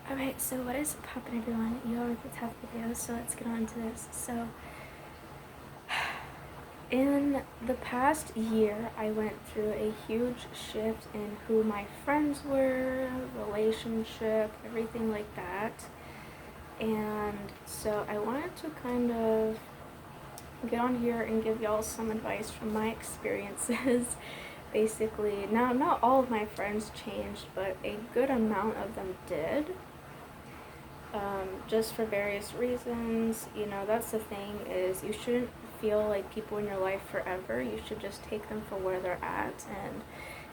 Alright, so what is poppin', everyone? You already the top video, so let's get on to this. So, in the past year, I went through a huge shift in who my friends were, relationship, everything like that. And so I wanted to kind of get on here and give y'all some advice from my experiences. Basically, now not all of my friends changed, but a good amount of them did. Just for various reasons. You know, that's the thing, is you shouldn't feel like people in your life forever. You should just take them for where they're at and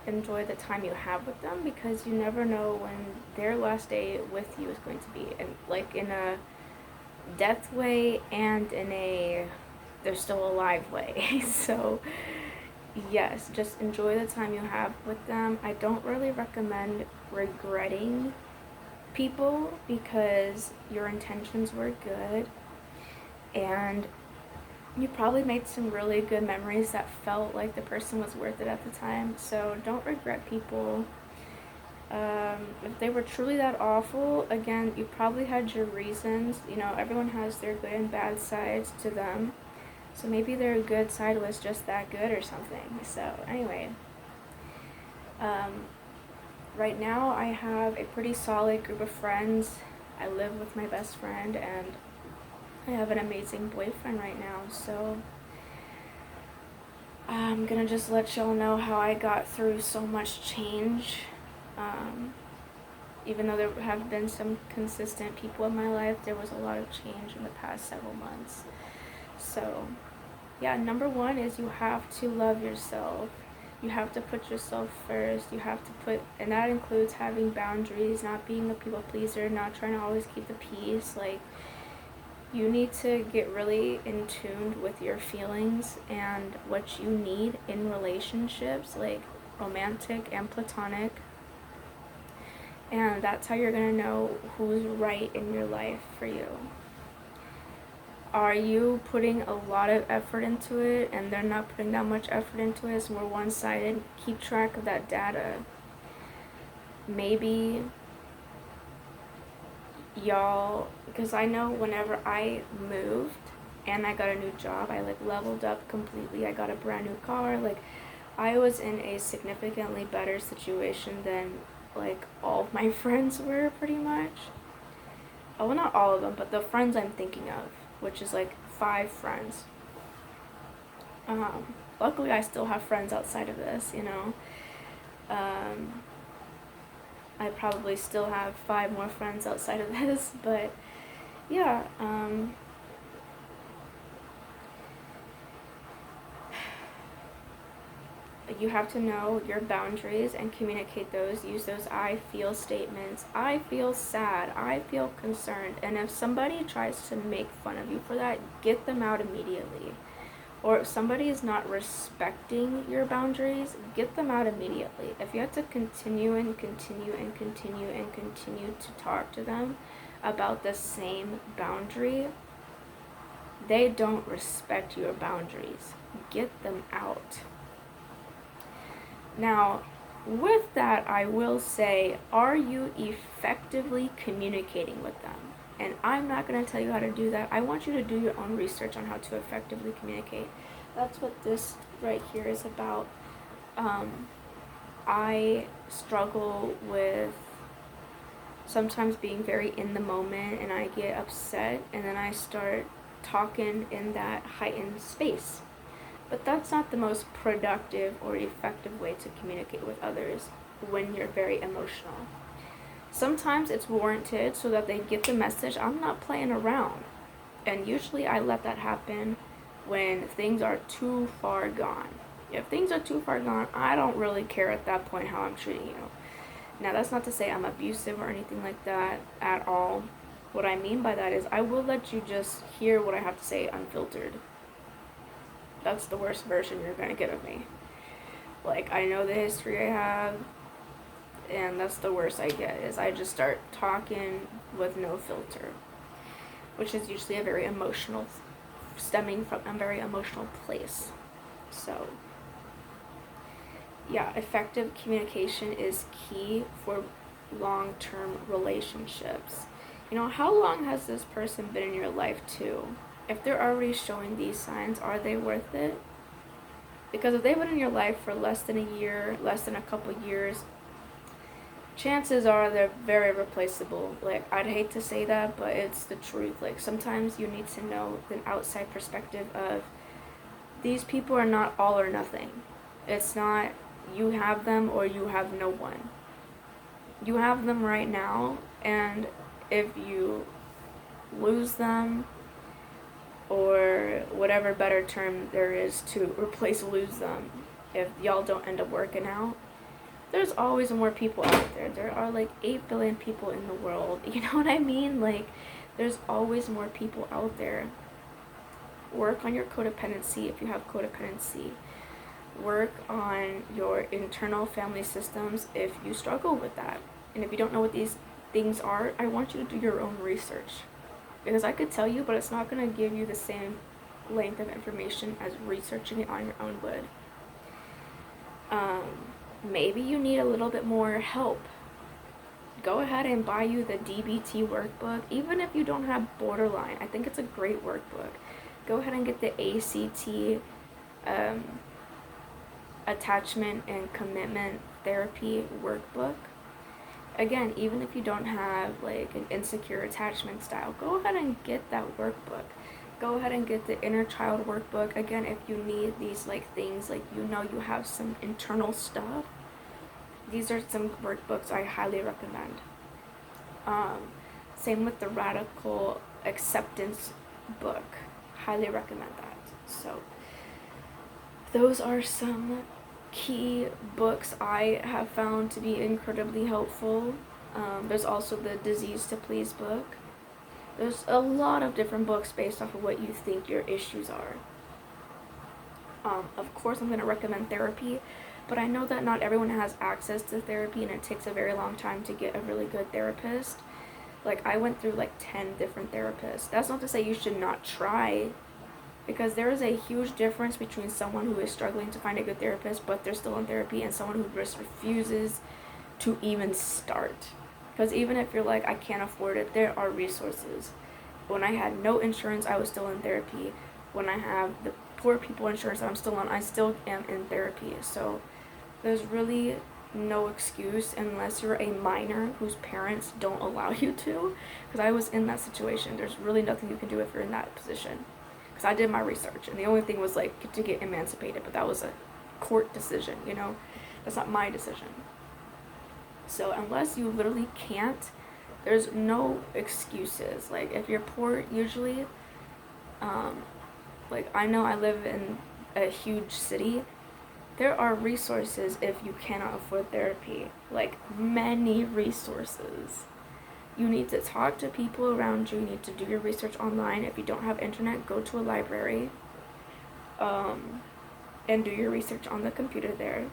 enjoy the time you have with them, because you never know when their last day with you is going to be, and like in a death way and in a they're still alive way. So yes, just enjoy the time you have with them. I don't really recommend regretting people, because your intentions were good and you probably made some really good memories that felt like the person was worth it at the time. So don't regret people. If they were truly that awful, again, you probably had your reasons. You know, everyone has their good and bad sides to them. So maybe their good side was just that good or something. So anyway, um, right now I have a pretty solid group of friends. I live with my best friend and I have an amazing boyfriend right now. So I'm gonna just let y'all know how I got through so much change. Even though there have been some consistent people in my life, there was a lot of change in the past several months. So yeah, number one is you have to love yourself. You have to put yourself first. You have to put, and that includes having boundaries, not being a people pleaser, not trying to always keep the peace. Like, you need to get really in tune with your feelings and what you need in relationships, like romantic and platonic. And that's how you're gonna know who's right in your life for you. Are you putting a lot of effort into it and they're not putting that much effort into it? It's more one-sided. Keep track of that data. Maybe y'all, because I know whenever I moved and I got a new job, I like leveled up completely. I got a brand new car. Like, I was in a significantly better situation than like all of my friends were, pretty much. Oh, well, not all of them, but the friends I'm thinking of, which is like 5 friends. Luckily, I still have friends outside of this, you know. Um, I probably still have 5 more friends outside of this, but yeah, you have to know your boundaries and communicate those. Use those I feel statements. I feel sad. I feel concerned. And if somebody tries to make fun of you for that, get them out immediately. Or if somebody is not respecting your boundaries, get them out immediately. If you have to continue and continue and continue and continue to talk to them about the same boundary, they don't respect your boundaries. Get them out. Now, with that, I will say, are you effectively communicating with them? And I'm not going to tell you how to do that. I want you to do your own research on how to effectively communicate. That's what this right here is about. I struggle with sometimes being very in the moment, and I get upset, and then I start talking in that heightened space. But that's not the most productive or effective way to communicate with others when you're very emotional. Sometimes it's warranted so that they get the message. I'm not playing around. And usually I let that happen when things are too far gone. If things are too far gone, I don't really care at that point how I'm treating you. Now, that's not to say I'm abusive or anything like that at all. What I mean by that is I will let you just hear what I have to say unfiltered. That's the worst version you're gonna get of me. Like, I know the history I have, and that's the worst I get, is I just start talking with no filter, which is usually a very emotional, stemming from a very emotional place. So yeah, effective communication is key for long-term relationships. You know, how long has this person been in your life too? If they're already showing these signs, are they worth it? Because if they've been in your life for less than a year, less than a couple years, chances are they're very replaceable. Like, I'd hate to say that, but it's the truth. Like, sometimes you need to know the outside perspective of these people are not all or nothing. It's not you have them or you have no one. You have them right now, and if you lose them, or whatever better term there is to replace lose them, if y'all don't end up working out, there's always more people out there. There are like 8 billion people in the world. You know what I mean? Like, there's always more people out there. Work on your codependency if you have codependency. Work on your internal family systems if you struggle with that. And if you don't know what these things are, I want you to do your own research. Because I could tell you, but it's not going to give you the same length of information as researching it on your own would. Maybe you need a little bit more help. Go ahead and buy you the DBT workbook. Even if you don't have borderline, I think it's a great workbook. Go ahead and get the ACT attachment and commitment therapy workbook. Again, even if you don't have like an insecure attachment style, go ahead and get that workbook. Go ahead and get the inner child workbook. Again, if you need these like things, like you know you have some internal stuff, these are some workbooks I highly recommend. Same with the radical acceptance book. Highly recommend that. So those are some key books I have found to be incredibly helpful. There's also the Disease to Please book. There's a lot of different books based off of what you think your issues are. Of course, I'm going to recommend therapy, but I know that not everyone has access to therapy, and it takes a very long time to get a really good therapist. Like, I went through like 10 different therapists. That's not to say you should not try, because there is a huge difference between someone who is struggling to find a good therapist but they're still in therapy, and someone who just refuses to even start. Because even if you're like, I can't afford it, there are resources. When I had no insurance, I was still in therapy. When I have the poor people insurance that I'm still on, I still am in therapy. So there's really no excuse unless you're a minor whose parents don't allow you to. Because I was in that situation. There's really nothing you can do if you're in that position. Because I did my research, and the only thing was like to get emancipated, but that was a court decision, you know? That's not my decision. So unless you literally can't, there's no excuses. Like, if you're poor, usually, like, I know I live in a huge city. There are resources if you cannot afford therapy. Like, many resources. You need to talk to people around you. You need to do your research online. If you don't have internet, go to a library, and do your research on the computer there.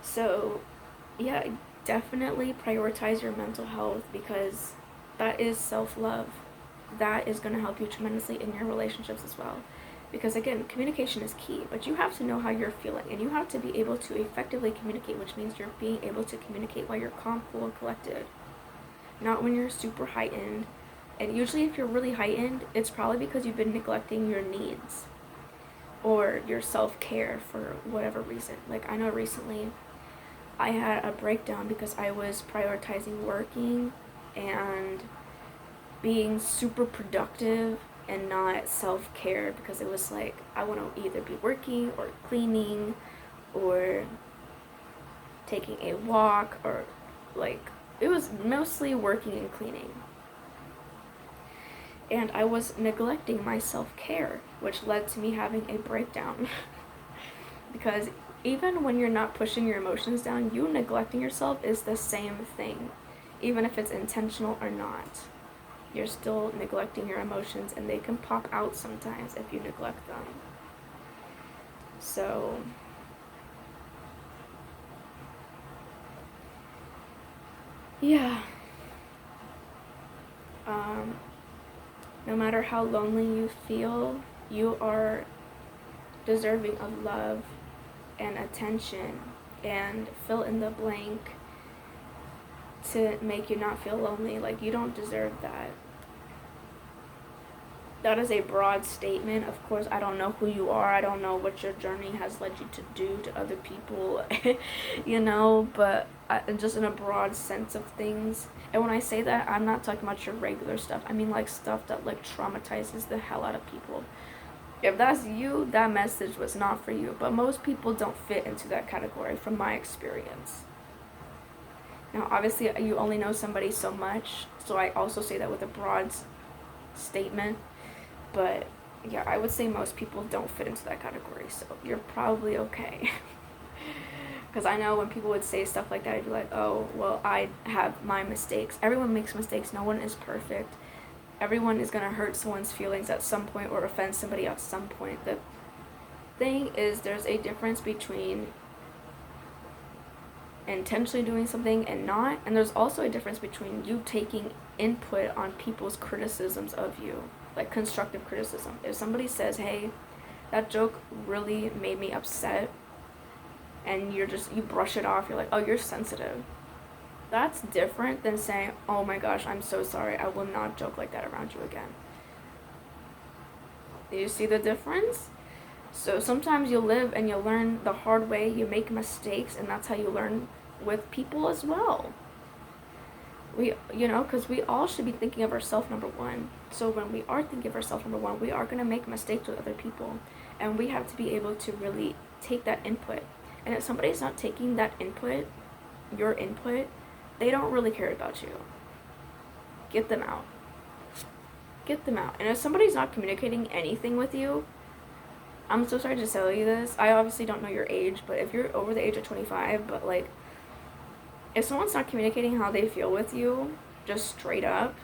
So, yeah, definitely prioritize your mental health, because that is self-love. That is going to help you tremendously in your relationships as well. Because again, communication is key, but you have to know how you're feeling, and you have to be able to effectively communicate, which means you're being able to communicate while you're calm, cool, and collected. Not when you're super heightened. And usually if you're really heightened, it's probably because you've been neglecting your needs or your self-care for whatever reason. Like, I know recently I had a breakdown because I was prioritizing working and being super productive and not self-care, because it was like I want to either be working or cleaning or taking a walk, or like it was mostly working and cleaning. And I was neglecting my self-care, which led to me having a breakdown. Because even when you're not pushing your emotions down, you neglecting yourself is the same thing, even if it's intentional or not. You're still neglecting your emotions, and they can pop out sometimes if you neglect them. So, yeah. No matter how lonely you feel, you are deserving of love and attention, and fill in the blank. to make you not feel lonely. Like, you don't deserve that. That is a broad statement. Of course, I don't know who you are. I don't know what your journey has led you to do to other people, but just in a broad sense of things. And when I say that, I'm not talking about your regular stuff. I mean, like, stuff that, like, traumatizes the hell out of people. If that's you, that message was not for you. But most people don't fit into that category from my experience. Now, obviously, you only know somebody so much, so I also say that with a broad statement. But yeah, I would say most people don't fit into that category, so you're probably okay. Because I know when people would say stuff like that, I'd be like, oh, well, I have my mistakes. Everyone makes mistakes. No one is perfect. Everyone is going to hurt someone's feelings at some point or offend somebody at some point. The thing is, there's a difference between intentionally doing something and not, and there's also a difference between you taking input on people's criticisms of you. Like, constructive criticism. If somebody says, hey, that joke really made me upset, and you brush it off, you're like, oh, you're sensitive. That's different than saying, oh my gosh, I'm so sorry, I will not joke like that around you again. Do you see the difference? So sometimes you live and you learn the hard way, you make mistakes, and that's how you learn with people as well. Because we all should be thinking of ourselves, number one. So when we are thinking of ourselves, number one, we are going to make mistakes with other people. And we have to be able to really take that input. And if somebody's not taking that input, your input, they don't really care about you. Get them out. Get them out. And if somebody's not communicating anything with you, I'm so sorry to tell you this. I obviously don't know your age, but if you're over the age of 25, but like, if someone's not communicating how they feel with you, just straight up,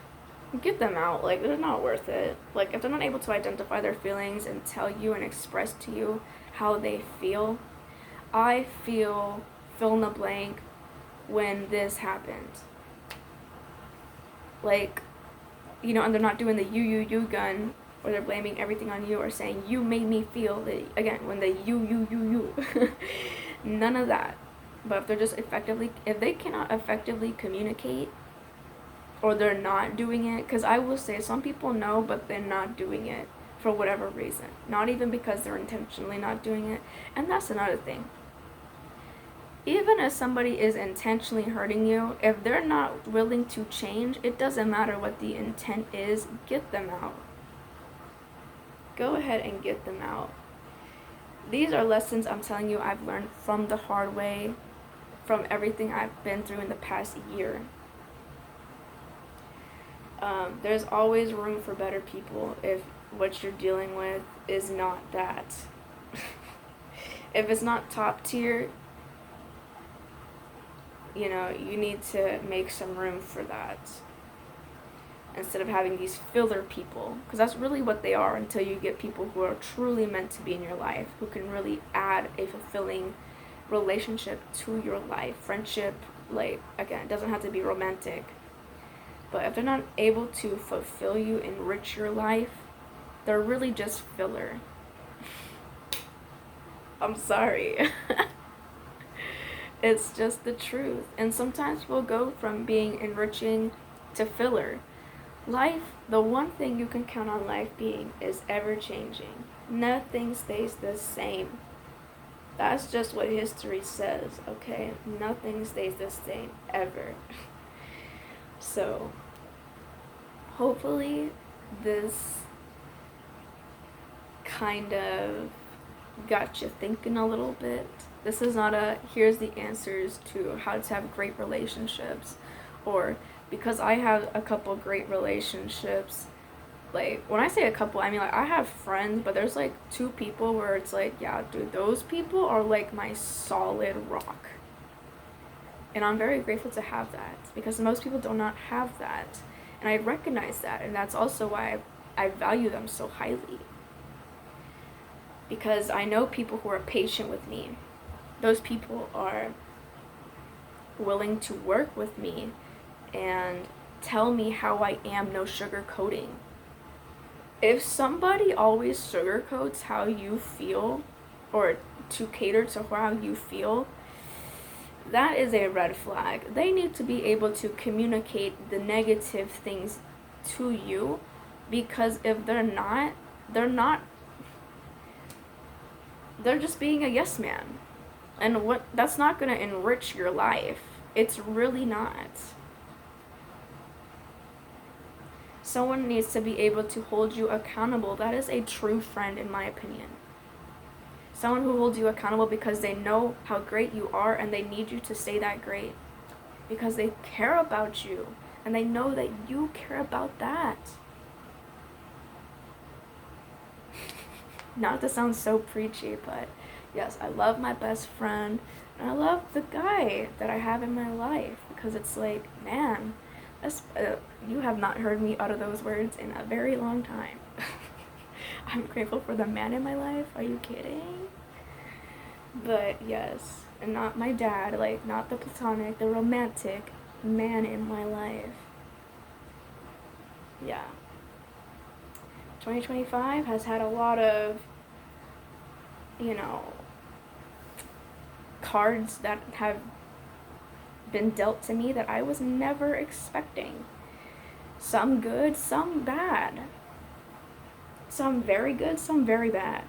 get them out. Like, they're not worth it. Like, if they're not able to identify their feelings and tell you and express to you how they feel, I feel fill in the blank when this happened. Like, and they're not doing the you gun, or they're blaming everything on you, or saying, you made me feel, again, when the you. None of that. But if they cannot effectively communicate, or they're not doing it, because I will say some people know, but they're not doing it for whatever reason. Not even because they're intentionally not doing it. And that's another thing. Even if somebody is intentionally hurting you, if they're not willing to change, it doesn't matter what the intent is, get them out. Go ahead and get them out. These are lessons I'm telling you I've learned from the hard way, from everything I've been through in the past year. There's always room for better people if what you're dealing with is not that. If it's not top tier, you need to make some room for that. Instead of having these filler people, because that's really what they are, until you get people who are truly meant to be in your life, who can really add a fulfilling relationship to your life. Friendship, like, again, it doesn't have to be romantic, but if they're not able to fulfill you, enrich your life, they're really just filler. I'm sorry. It's just the truth. And sometimes we'll go from being enriching to filler. Life, the one thing you can count on life being, is ever changing. Nothing stays the same. That's just what history says, okay? Nothing stays the same, ever. So, hopefully this kind of got you thinking a little bit. This is not here's the answers to how to have great relationships, or because I have a couple great relationships. Like, when I say a couple, I mean, like, I have friends, but there's, like, 2 people where it's like, yeah, dude, those people are, like, my solid rock. And I'm very grateful to have that, because most people do not have that. And I recognize that, and that's also why I value them so highly. Because I know people who are patient with me. Those people are willing to work with me and tell me how I am, no sugarcoating. If somebody always sugarcoats how you feel, or to cater to how you feel, that is a red flag. They need to be able to communicate the negative things to you, because if they're not, they're just being a yes man. And what that's not going to enrich your life. It's really not. Someone needs to be able to hold you accountable. That is a true friend, in my opinion. Someone who holds you accountable because they know how great you are and they need you to stay that great. Because they care about you and they know that you care about that. Not to sound so preachy, but yes, I love my best friend and I love the guy that I have in my life, because it's like, man, you have not heard me utter those words in a very long time. I'm grateful for the man in my life. Are you kidding? But yes, and not my dad, like not the platonic, the romantic man in my life. Yeah. 2025 has had a lot of, you know, cards that have been dealt to me that I was never expecting. Some good, some bad. Some very good, some very bad.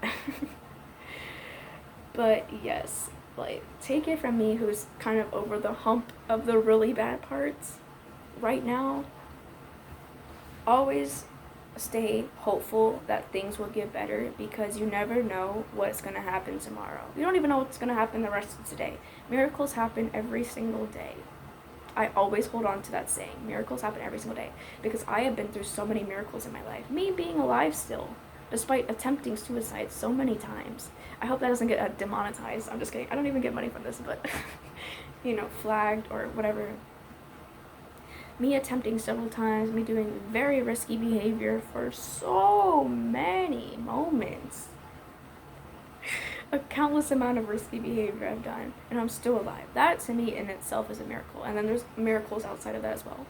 But yes, like, take it from me, who's kind of over the hump of the really bad parts right now. Always stay hopeful that things will get better, because you never know what's going to happen tomorrow. You don't even know what's going to happen the rest of today. Miracles happen every single day. I always hold on to that saying. Miracles happen every single day, because I have been through so many miracles in my life. Me being alive still, despite attempting suicide so many times. I hope that doesn't get demonetized. I'm just kidding. I don't even get money from this, but you know, flagged or whatever. Me attempting several times, me doing very risky behavior for so many moments. A countless amount of risky behavior I've done, and I'm still alive. That, to me, in itself is a miracle. And then there's miracles outside of that as well.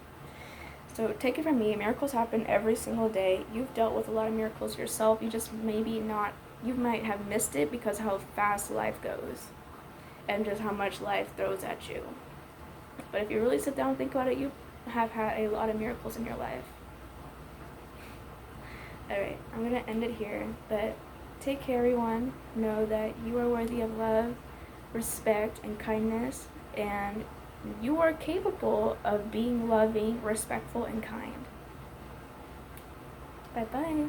So take it from me, miracles happen every single day. You've dealt with a lot of miracles yourself. You just maybe not, you might have missed it because of how fast life goes and just how much life throws at you. But if you really sit down and think about it, you have had a lot of miracles in your life. Alright, I'm going to end it here, but take care, everyone. Know that you are worthy of love, respect, and kindness, and you are capable of being loving, respectful, and kind. Bye-bye.